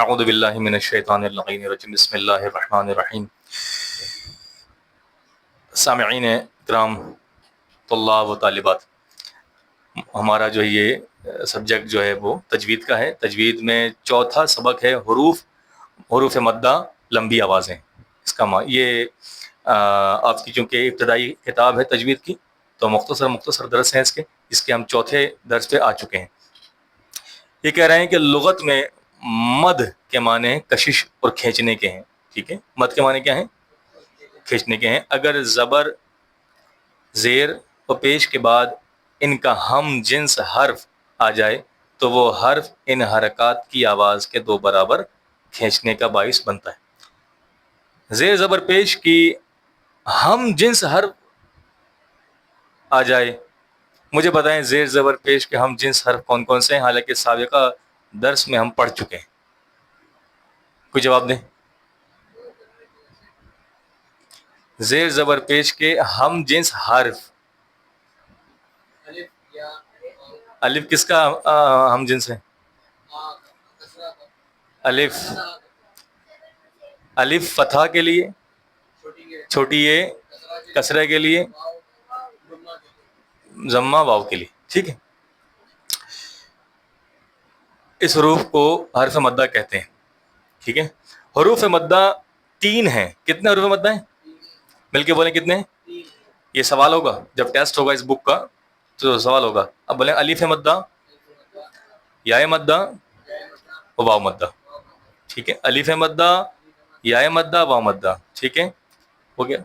اعوذ باللہ من الشیطان اللعین الرجیم بسم اللہ الرحمن الرحیم۔ سامعین کرام، طلاب و طالبات، ہمارا جو یہ سبجیکٹ جو ہے وہ تجوید کا ہے۔ تجوید میں چوتھا سبق ہے حروف مدہ، لمبی آوازیں۔ اس کا یہ آپ کی چونکہ ابتدائی کتاب ہے تجوید کی، تو مختصر درس ہیں اس کے ہم چوتھے درس پہ آ چکے ہیں۔ یہ کہہ رہے ہیں کہ لغت میں مد کے معنی کشش اور کھینچنے کے ہیں۔ ٹھیک ہے، مد کے معنی کیا ہیں؟ کھینچنے کے ہیں۔ اگر زبر، زیر و پیش کے بعد ان کا ہم جنس حرف آ جائے تو وہ حرف ان حرکات کی آواز کے دو برابر کھینچنے کا باعث بنتا ہے۔ زیر زبر پیش کی ہم جنس حرف آ جائے، مجھے بتائیں زیر زبر پیش کے ہم جنس حرف کون کون سے ہیں؟ حالانکہ سابقہ درس میں ہم پڑھ چکے ہیں۔ کوئی جواب دیں۔ زیر زبر پیش کے ہم جنس حرف، الف کس کا ہم جنس ہے؟ الف فتحہ کے لیے، چھوٹی اے کسرہ کے لیے، ضمہ واو کے لیے۔ ٹھیک ہے، اس حروف کو حرف مدہ کہتے ہیں۔ ٹھیک ہے، حروف مدہ 3 ہیں۔ کتنے حروف مدہ ہیں؟ مل کے بولیں کتنے ہیں؟ یہ سوال ہوگا جب ٹیسٹ ہوگا اس بک کا، تو سوال ہوگا۔ اب بولیں الف مدہ، یا مدہ، واو مدہ۔ ٹھیک ہے، الف مدہ، یا مدہ، واو مدہ۔ ٹھیک ہے، ہو گیا۔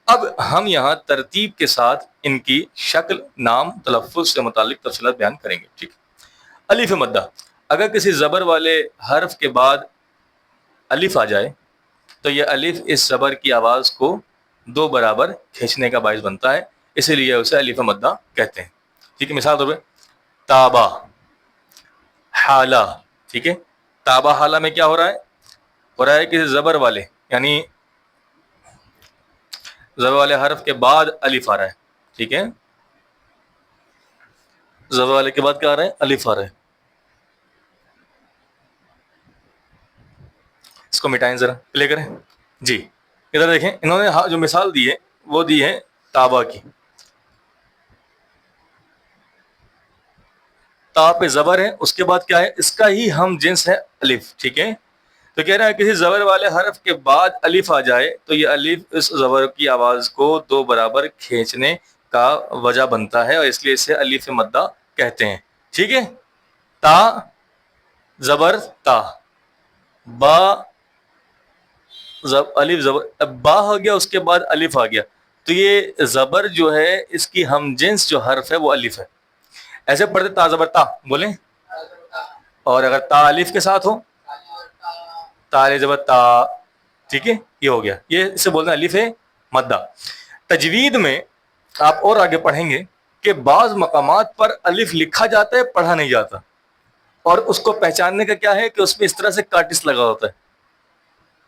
اب ہم یہاں ترتیب کے ساتھ ان کی شکل، نام، تلفظ سے متعلق تفصیلات بیان کریں گے۔ ٹھیک، الف مدہ، اگر کسی زبر والے حرف کے بعد الف آ جائے تو یہ الف اس زبر کی آواز کو دو برابر کھینچنے کا باعث بنتا ہے، اسی لیے اسے الف مدہ کہتے ہیں۔ ٹھیک ہے، مثال طور پہ تابا، حالہ۔ ٹھیک ہے، تابا حالہ میں کیا ہو رہا ہے؟ ہو رہا ہے کہ زبر والے، یعنی زبر والے حرف کے بعد الف آ رہا ہے۔ ٹھیک ہے، زبر والے کے بعد کیا آ رہا ہے؟ الف آ رہا ہے۔ اس کو مٹائیں، ذرا پلے کریں جی۔ ادھر دیکھیں، انہوں نے جو مثال دی ہے وہ دی ہے تابا کی۔ تا پہ زبر ہے، اس کے بعد کیا ہے؟ اس کا ہی ہم جنس ہے الف۔ ٹھیک ہے، تو کہہ رہا ہے کسی زبر والے حرف کے بعد الف آ جائے تو یہ الف اس زبر کی آواز کو دو برابر کھینچنے کا وجہ بنتا ہے، اور اس لیے اسے الف مدہ کہتے ہیں۔ ٹھیک ہے، تا زبر تا، با الف زبر با ہو گیا، اس کے بعد الف آ گیا، تو یہ زبر جو ہے اس کی ہم جنس جو حرف ہے وہ الف ہے۔ ایسے پڑھتے تا زبر تا، بولیں۔ اور اگر تا الف کے ساتھ ہو، تا زبر تا، ٹھیک ہے، یہ ہو گیا، یہ اسے بولتے ہیں الف مدہ۔ تجوید میں آپ اور آگے پڑھیں گے کہ بعض مقامات پر الف لکھا جاتا ہے، پڑھا نہیں جاتا، اور اس کو پہچاننے کا کیا ہے کہ اس میں اس طرح سے کاٹس لگا ہوتا ہے۔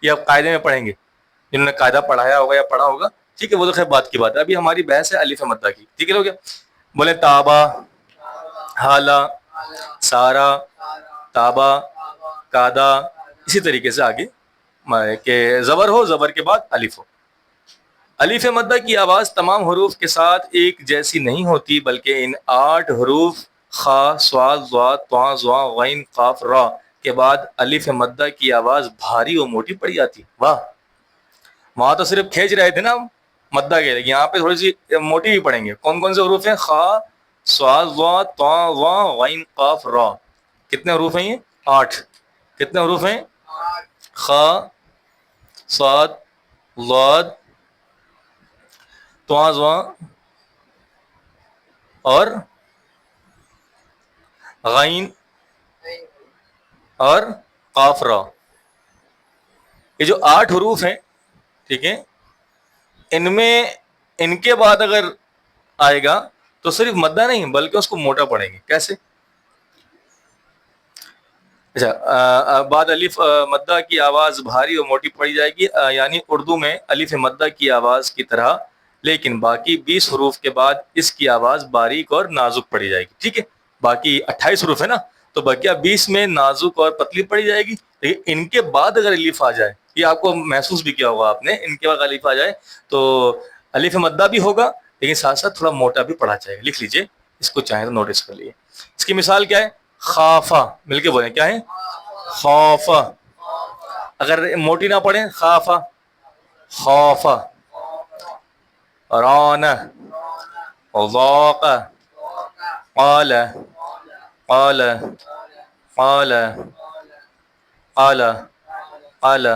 یہ آپ قاعدے میں پڑھیں گے، جنہوں نے قاعدہ پڑھایا ہوگا یا پڑھا ہوگا۔ ٹھیک ہے، وہ تو خیر بات کی بات ہے، ابھی ہماری بحث ہے الف مدہ کی۔ ٹھیک ہے، ہو گیا۔ بولے تابا، حالہ، سارا، تابا، کادا، اسی طریقے سے آگے کہ زبر ہو، زبر کے بعد الف ہو۔ الف مدہ کی آواز تمام حروف کے ساتھ ایک جیسی نہیں ہوتی، بلکہ ان 8 حروف خا، صاد، ضاد، طا، ظا، غین، قاف، را کے بعد الف مدہ کی آواز بھاری اور موٹی پڑی جاتی۔ واہ، وہاں تو صرف کھینچ رہے تھے نا مدہ کے، یہاں پہ تھوڑی سی موٹی بھی پڑیں گے۔ کون کون سے حروف ہیں؟ خا، صاد، ضاد، طا، ظا، غین، قاف، را۔ کتنے حروف ہیں یہ؟ 8۔ کتنے حروف ہیں؟ خا، صاد، ضاد، طا، ظا اور غین اور قاف، را۔ یہ جو 8 حروف ہیں، ٹھیک ہے، ان میں ان کے بعد اگر آئے گا تو صرف مدہ نہیں بلکہ اس کو موٹا پڑیں گے۔ کیسے؟ اچھا، بعد الف مدہ کی آواز بھاری اور موٹی پڑی جائے گی، یعنی اردو میں الف مدہ کی آواز کی طرح، لیکن باقی 20 حروف کے بعد اس کی آواز باریک اور نازک پڑی جائے گی۔ ٹھیک ہے، باقی 28 حروف ہے نا، تو بقیہ 20 میں نازک اور پتلی پڑی جائے گی. لیکن ان کے بعد اگر الف آ جائے, یہ آپ کو محسوس بھی کیا ہوگا آپ نے, ان کے بعد الف آ جائے تو الف مدہ بھی ہوگا لیکن ساتھ ساتھ تھوڑا موٹا بھی پڑھا جائے گا. لکھ لیجئے, اس کو چاہیں تو نوٹس کر لیجیے. اس کی مثال کیا ہے؟ خافا, مل کے بولیں کیا ہے؟ خوفا. اگر موٹی نہ پڑھیں, خافا, خوفا, رانا, ذاق, قال, قال, قال, قال, قال,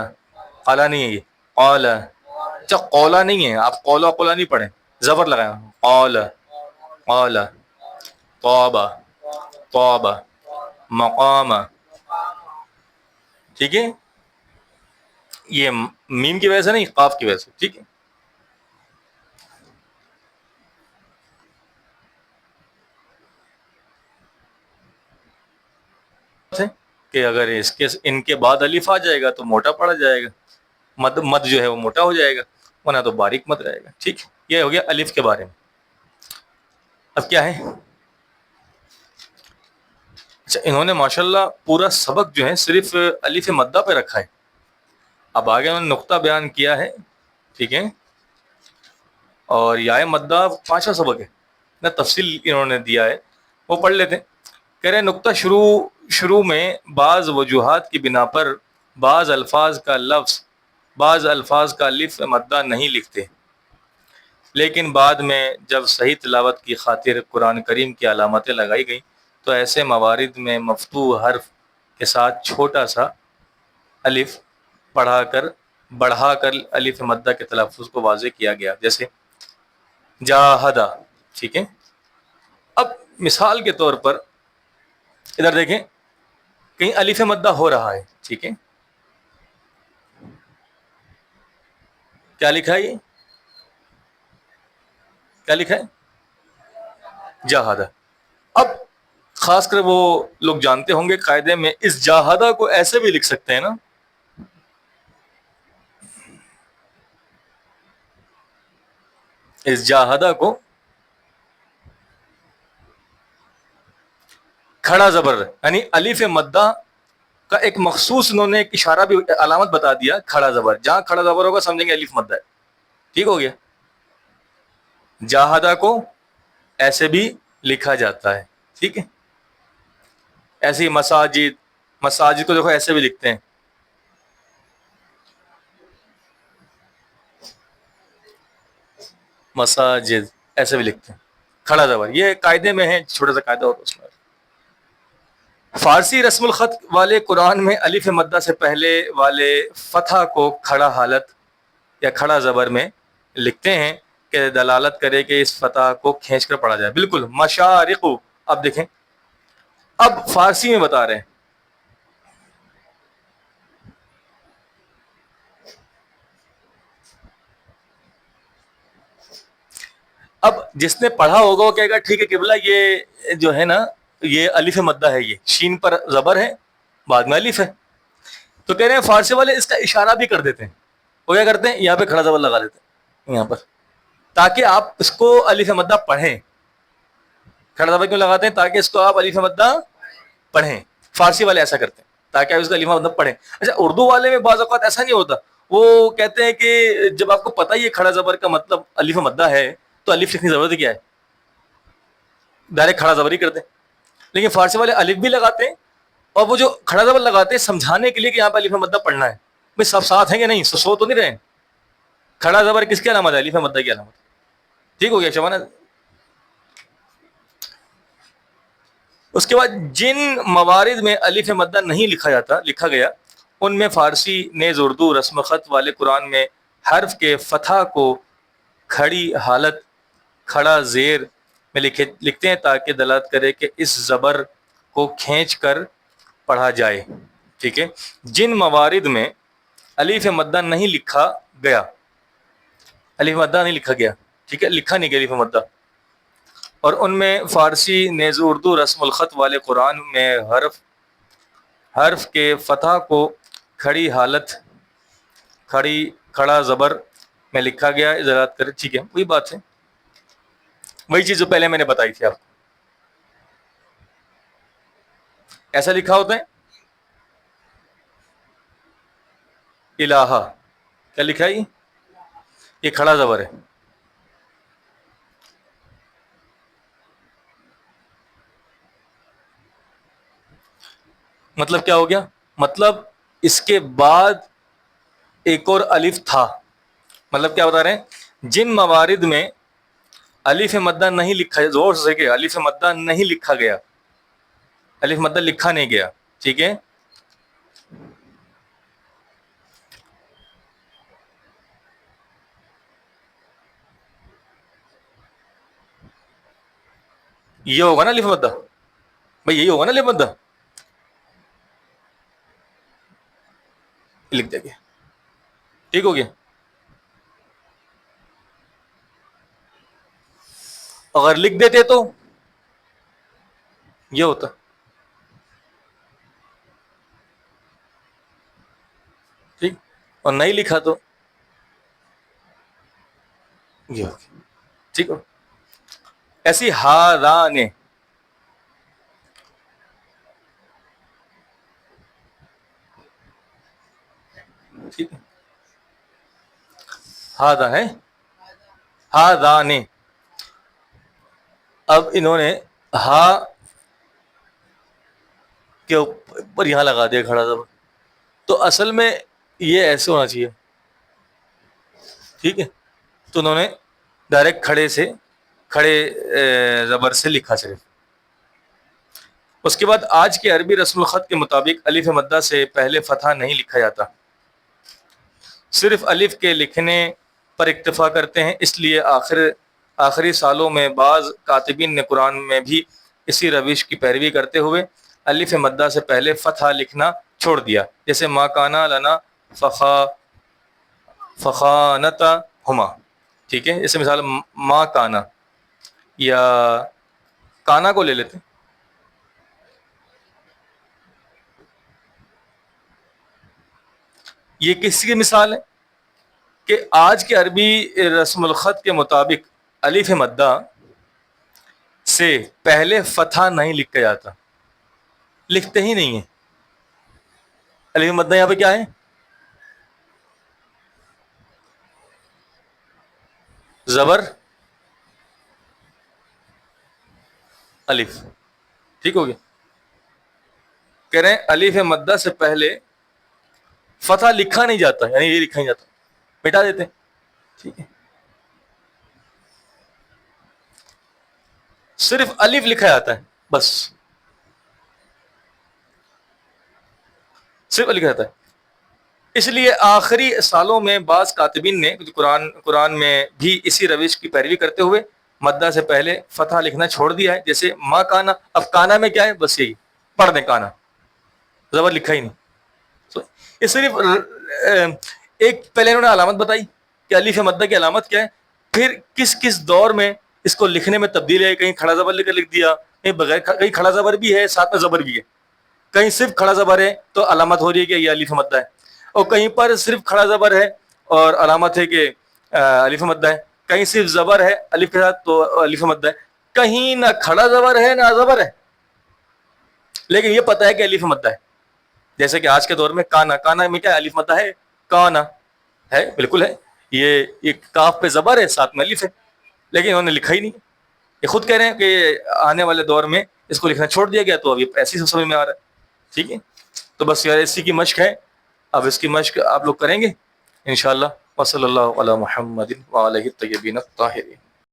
قال نہیں ہے یہ, قال. اچھا قولا نہیں ہے, آپ قولا قولا نہیں پڑھیں, زبر لگائیں. قال, قال, طابہ, طابہ, مقام. ٹھیک ہے, یہ میم کی وجہ سے نہیں, قاف کی وجہ سے. ٹھیک ہے, کہ اگر اس کے ان کے بعد الف آ جائے گا تو موٹا پڑا جائے گا, مد جو ہے وہ موٹا ہو جائے گا, ورنہ تو باریک مد رہے گا. ٹھیک, یہ ہو گیا الف کے بارے میں. اب کیا ہے؟ اچھا, انہوں نے ماشاءاللہ پورا سبق جو ہے صرف الف مدہ پہ رکھا ہے. اب آگے انہوں نے نقطہ بیان کیا ہے. ٹھیک ہے, اور یائے مدہ 5واں سبق ہے نہ, تفصیل انہوں نے دیا ہے, وہ پڑھ لیتے ہیں. کہہ رہے نقطہ شروع میں بعض وجوہات کی بنا پر بعض الفاظ کا الف مدہ نہیں لکھتے, لیکن بعد میں جب صحیح تلاوت کی خاطر قرآن کریم کی علامتیں لگائی گئیں تو ایسے موارد میں مفتوح حرف کے ساتھ چھوٹا سا الف بڑھا کر الف مدہ کے تلفظ کو واضح کیا گیا, جیسے جاہدہ. ٹھیک ہے, اب مثال کے طور پر ادھر دیکھیں, کہیں الف مدہ ہو رہا ہے. ٹھیک ہے, کیا لکھا ہے, یہ کیا لکھا ہے؟ جاہدہ. اب خاص کر وہ لوگ جانتے ہوں گے قاعدے میں اس جاہدہ کو ایسے بھی لکھ سکتے ہیں نا, اس جاہدہ کو کھڑا زبر یعنی الف مدہ کا ایک مخصوص, انہوں نے ایک اشارہ بھی, علامت بتا دیا, کھڑا زبر. جہاں کھڑا زبر ہوگا سمجھیں گے الف مدہ ہے. ٹھیک ہو گیا, جاہدہ کو ایسے بھی لکھا جاتا ہے. ٹھیک ہے, ایسے ہی مساجد کو دیکھو ایسے بھی لکھتے ہیں, مساجد ایسے بھی لکھتے ہیں, کھڑا زبر. یہ قاعدے میں ہے, چھوٹا سا قاعدہ ہوتا ہے اس میں. فارسی رسم الخط والے قرآن میں الف مدہ سے پہلے والے فتح کو کھڑا حالت یا کھڑا زبر میں لکھتے ہیں کہ دلالت کرے کہ اس فتح کو کھینچ کر پڑھا جائے. بالکل, مشارق. اب دیکھیں, اب فارسی میں بتا رہے ہیں, اب جس نے پڑھا ہوگا وہ کہے گا ٹھیک ہے قبلہ, یہ جو ہے نا یہ الف مدہ ہے, یہ شین پر زبر ہے بعد میں الف ہے. تو کہہ رہے ہیں فارسی والے اس کا اشارہ بھی کر دیتے ہیں. وہ کیا کرتے ہیں, یہاں پہ کھڑا زبر لگا دیتے ہیں یہاں پر, تاکہ آپ اس کو الف مدہ پڑھیں. کھڑا زبر کیوں لگاتے ہیں؟ تاکہ اس کو آپ الف مدہ پڑھیں. فارسی والے ایسا کرتے ہیں تاکہ آپ اس کا الف مدہ پڑھیں. اچھا, اردو والے میں بعض اوقات ایسا نہیں ہوتا, وہ کہتے ہیں کہ جب آپ کو پتہ ہی ہے کھڑا زبر کا مطلب الف مدہ ہے تو الف لکھنے کی ضرورت کیا ہے, ڈائریکٹ کھڑا زبر ہی کرتے ہیں. لیکن فارسی والے الف بھی لگاتے ہیں, اور وہ جو کھڑا زبر لگاتے ہیں سمجھانے کے لیے کہ یہاں پہ الف مدہ پڑھنا ہے. بھائی سب ساتھ ہیں کہ نہیں, سو تو نہیں رہے. کھڑا زبر کس کی علامت ہے؟ الف مدہ کی علامت. ٹھیک ہو گیا شبانہ. اس کے بعد جن موارد میں الف مدہ نہیں لکھا گیا ان میں فارسی نیز اردو رسم خط والے قرآن میں حرف کے فتح کو کھڑی حالت کھڑا زیر میں لکھتے ہیں تاکہ دلالت کرے کہ اس زبر کو کھینچ کر پڑھا جائے. ٹھیک ہے, جن موارد میں الف مدہ نہیں لکھا گیا, الف مدہ نہیں لکھا گیا, ٹھیک ہے, لکھا نہیں گیا الف مدہ, اور ان میں فارسی نیز اردو رسم الخط والے قرآن میں حرف کے فتح کو کھڑی حالت کھڑا زبر میں لکھا گیا دلالت کرے. ٹھیک ہے, وہی بات ہے, وہی چیز جو پہلے میں نے بتائی تھی آپ کو. ایسا لکھا ہوتا ہے الہا، کیا لکھا ہے یہ کھڑا زبر ہے. مطلب کیا ہو گیا؟ مطلب اس کے بعد ایک اور الف تھا. مطلب کیا بتا رہے ہیں؟ جن موارد میں الف مدہ نہیں لکھا، زور سے کہ الف مدہ نہیں لکھا گیا، الف مدہ لکھا نہیں گیا، ٹھیک ہے، یہ ہوگا نا الف مدہ بھائی، یہی ہوگا نا الف مدہ، لکھ دیں گے، ٹھیک ہو گیا. اگر لکھ دیتے تو یہ ہوتا، ٹھیک، اور نہیں لکھا تو یہ ہو گیا، ٹھیک ہو. ایسی ہاذان، ٹھیک ہے، ہاذا ہے، ہاذان. اب انہوں نے ہا کے اوپر یہاں لگا دیا کھڑا زبر، تو اصل میں یہ ایسے ہونا چاہیے، ٹھیک ہے. تو انہوں نے ڈائریکٹ کھڑے زبر سے لکھا صرف. اس کے بعد آج کے عربی رسم الخط کے مطابق الف مدہ سے پہلے فتحہ نہیں لکھا جاتا، صرف الف کے لکھنے پر اکتفا کرتے ہیں. اس لیے آخری سالوں میں بعض کاتبین نے قرآن میں بھی اسی روش کی پیروی کرتے ہوئے الف مدہ سے پہلے فتحہ لکھنا چھوڑ دیا، جیسے ما کانا لنا فخانتا ہما، ٹھیک ہے. جیسے مثال ما کانا، یا کانا کو لے لیتے، یہ کس کی مثال ہے کہ آج کے عربی رسم الخط کے مطابق الف مدہ سے پہلے فتحہ نہیں لکھا جاتا، لکھتے ہی نہیں ہیں. الف مدہ یہاں پہ کیا ہے؟ زبر الف، ٹھیک ہو گیا. کہہ رہے ہیں الف مدہ سے پہلے فتح لکھا نہیں جاتا، یعنی یہ لکھا نہیں جاتا، مٹا دیتے ہیں، ٹھیک ہے. صرف الف لکھا جاتا ہے، بس صرف الف لکھا جاتا ہے. اس لیے آخری سالوں میں بعض کاتبین نے قرآن میں بھی اسی روش کی پیروی کرتے ہوئے مدہ سے پہلے فتح لکھنا چھوڑ دیا ہے، جیسے ما کانا. اب کانا میں کیا ہے؟ بس یہی پڑھ دیں، کانا زبر لکھا ہی نہیں. یہ صرف ایک پہلے انہوں نے علامت بتائی کہ الف مدہ کی علامت کیا ہے، پھر کس کس دور میں اس کو لکھنے میں تبدیل ہے. کہیں کھڑا زبر لے کر لکھ دیا، کہیں بغیر، کہیں کھڑا زبر بھی ہے ساتھ میں زبر بھی ہے، کہیں صرف کھڑا زبر ہے تو علامت ہو رہی ہے کہ یہ الف مدہ ہے، اور کہیں پر صرف کھڑا زبر ہے اور علامت ہے کہ الف مدہ ہے، کہیں صرف زبر ہے الف کے ساتھ تو الف مدہ ہے، کہیں نہ کھڑا زبر ہے نہ زبر ہے لیکن یہ پتہ ہے کہ الف مدہ ہے. جیسے کہ آج کے دور میں کانا میں کیا الف مدہ ہے؟ کانا ہے، بالکل ہے. یہ کاف پہ زبر ہے، ساتھ میں الف ہے، لیکن انہوں نے لکھا ہی نہیں. یہ خود کہہ رہے ہیں کہ آنے والے دور میں اس کو لکھنا چھوڑ دیا گیا، تو اب یہ ایسی سمجھ میں آ رہا ہے. ٹھیک ہے، تو بس یار اسی کی مشق ہے. اب اس کی مشق آپ لوگ کریں گے انشاءاللہ. وصلی اللہ علی محمد وعلیہ الطیبین الطاہرین.